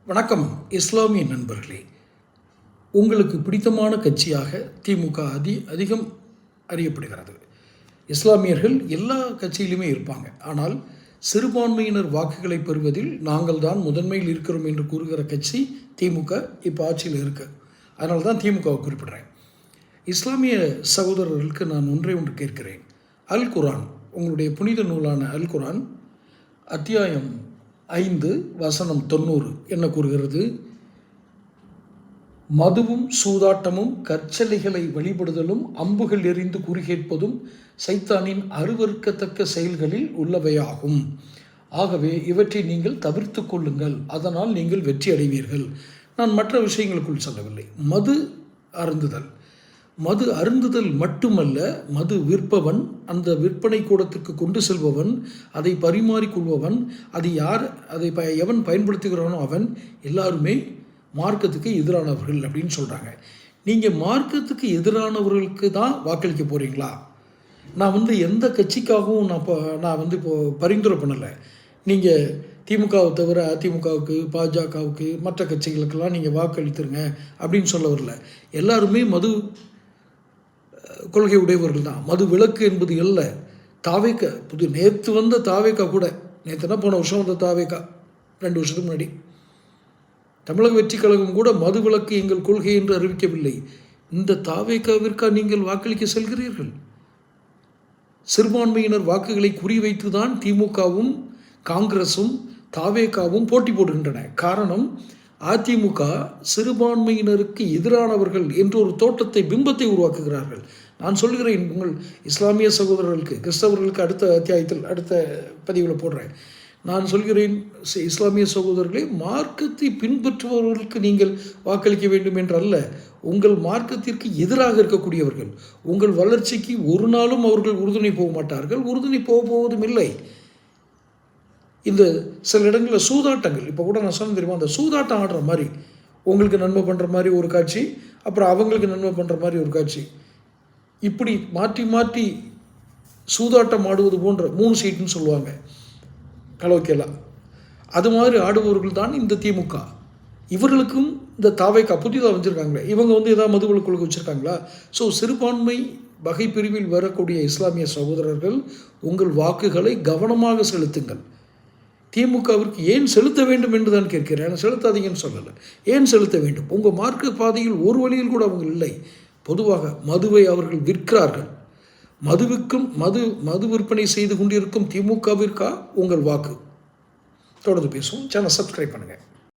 வணக்கம் இஸ்லாமிய நண்பர்களே. உங்களுக்கு பிடித்தமான கட்சியாக திமுக அதிகம் அறியப்படுகிறது. இஸ்லாமியர்கள் எல்லா கட்சியிலுமே இருப்பாங்க. ஆனால் சிறுபான்மையினர் வாக்குகளை பெறுவதில் நாங்கள் தான் முதன்மையில் இருக்கிறோம் என்று கூறுகிற கட்சி திமுக இப்போ ஆட்சியில் இருக்குது. அதனால தான் திமுகவை குறிப்பிடுறேன். இஸ்லாமிய சகோதரர்களுக்கு நான் ஒன்று கேட்கிறேன். அல் குரான், உங்களுடைய புனித நூலான அல் குரான் அத்தியாயம் 5 வசனம் 90 என்ன கூறுகிறது? மதுவும் சூதாட்டமும் கற்சலைகளை வழிபடுதலும் அம்புகள் எறிந்து குறிகேட்பதும் சைத்தானின் அருவருக்கத்தக்க செயல்களில் உள்ளவையாகும். ஆகவே இவற்றை நீங்கள் தவிர்த்து கொள்ளுங்கள், அதனால் நீங்கள் வெற்றி அடைவீர்கள். நான் மற்ற விஷயங்களுக்குள் சொல்லவில்லை. மது அருந்துதல் மட்டுமல்ல, மது விற்பவன், அந்த விற்பனை கூடத்திற்கு கொண்டு செல்பவன், அதை பரிமாறிக்கொள்பவன், அதை எவன் பயன்படுத்துகிறானோ அவன் எல்லாருமே மார்க்கத்துக்கு எதிரானவர்கள் அப்படின்னு சொல்கிறாங்க. நீங்கள் மார்க்கத்துக்கு எதிரானவர்களுக்கு தான் வாக்களிக்க போகிறீங்களா? நான் எந்த கட்சிக்காகவும் நான் இப்போது பரிந்துரை பண்ணலை. நீங்கள் திமுகவை தவிர அதிமுகவுக்கு, பாஜகவுக்கு, மற்ற கட்சிகளுக்கெல்லாம் நீங்கள் வாக்களித்துருங்க அப்படின்னு சொல்ல வரல. எல்லாருமே மது கொள்கை உடையவர்கள் தான். மது விலக்கு என்பது அல்ல. தாவேக்கா நேற்று வந்த தாவேக்கா கூட, நேற்றுனா போன வருஷம் வந்த தாவேக்கா, 2 வருஷத்துக்கு முன்னாடி தமிழக வெற்றி கழகம் கூட மது விலக்கு எங்கள் கொள்கை என்று அறிவிக்கவில்லை. இந்த தாவேக்காவிற்கா நீங்கள் வாக்களிக்க செல்கிறீர்கள்? சிறுபான்மையினர் வாக்குகளை குறிவைத்து தான் திமுகவும் காங்கிரஸும் தாவேக்காவும் போட்டி போடுகின்றன. காரணம், அதிமுக சிறுபான்மையினருக்கு எதிரானவர்கள் என்ற ஒரு தோட்டத்தை, பிம்பத்தை உருவாக்குகிறார்கள். நான் சொல்கிறேன், உங்கள் இஸ்லாமிய சகோதரர்களுக்கு, கிறிஸ்தவர்களுக்கு அடுத்த பதிவில் போடுறேன். நான் சொல்கிறேன், இஸ்லாமிய சகோதரர்களே, மார்க்கத்தை பின்பற்றுபவர்களுக்கு நீங்கள் வாக்களிக்க வேண்டும் என்றல்ல. உங்கள் மார்க்கத்திற்கு எதிராக இருக்கக்கூடியவர்கள், உங்கள் வளர்ச்சிக்கு ஒரு நாளும் அவர்கள் உறுதுணை போக மாட்டார்கள், உறுதுணை போவதும் இல்லை. இந்த சில இடங்களில் சூதாட்டங்கள், இப்போ கூட நான் சொன்ன தெரியுமா, அந்த சூதாட்டம் ஆடுற மாதிரி உங்களுக்கு நன்மை பண்ணுற மாதிரி ஒரு காட்சி, அப்புறம் அவங்களுக்கு நன்மை பண்ணுற மாதிரி ஒரு காட்சி, இப்படி மாற்றி மாற்றி சூதாட்டம் ஆடுவது போன்ற 3 சீட்டுன்னு சொல்லுவாங்க கலோக்கெல்லாம். அது மாதிரி ஆடுபவர்கள் தான் இந்த திமுக. இவர்களுக்கும் இந்த தாவேக்கா புதிதாக வச்சுருக்காங்களே, இவங்க ஏதாவது மதுவிலக்கு கொள்கை வச்சுருக்காங்களா? ஸோ சிறுபான்மை வகை பிரிவில் வரக்கூடிய இஸ்லாமிய சகோதரர்கள், உங்கள் வாக்குகளை கவனமாக செலுத்துங்கள். திமுகவிற்கு ஏன் செலுத்த வேண்டும் என்று தான் கேட்கிறேன். செலுத்தாதீங்கன்னு சொல்லலை, ஏன் செலுத்த வேண்டும்? உங்கள் மார்க்க பாதையில் ஒரு வழியில் கூட அவங்க இல்லை. பொதுவாக மதுவை அவர்கள் விற்கிறார்கள். மது விற்பனை செய்து கொண்டிருக்கும் திமுகவிற்கா உங்கள் வாக்கு? தொடர்ந்து பேசுவோம். சேனல் சப்ஸ்கிரைப் பண்ணுங்கள்.